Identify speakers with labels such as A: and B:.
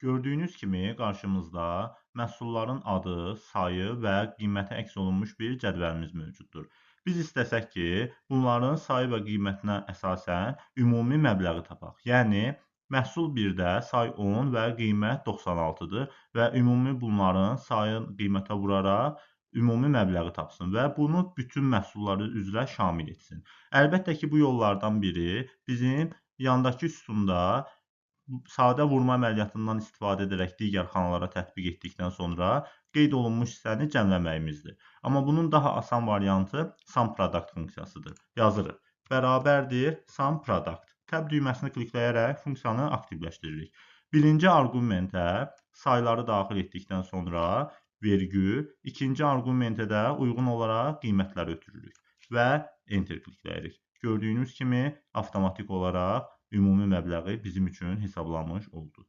A: Gördüyünüz kimi qarşımızda məhsulların adı, sayı və qiyməti əks olunmuş bir cədvəlimiz mövcuddur. Biz istəsək ki, bunların sayı və qiymətinə əsasən ümumi məbləği tapaq. Yəni, məhsul 1-də say 10 və qiymət 96-dır və ümumi bunların sayın qiymətə vuraraq ümumi məbləği tapsın və bunu bütün məhsulları üzrə şamil etsin. Əlbəttə ki, bu yollardan biri bizim yandakı sütunda sadə vurma əməliyyatından istifadə edərək digər xanalara tətbiq etdikdən sonra qeyd olunmuş hissəni cəmləməyimizdir. Amma bunun daha asan variantı sum product funksiyasıdır. Yazırıq. Bərabərdir sum product. Tab düyməsini klikləyərək funksiyanı aktivləşdiririk. Birinci arqumentə sayları daxil etdikdən sonra vergül, ikinci arqumentə də uyğun olaraq qiymətləri ötürürük və enter klikləyirik. Gördüyünüz kimi avtomatik olaraq ümumi məbləği bizim üçün hesablamış oldu.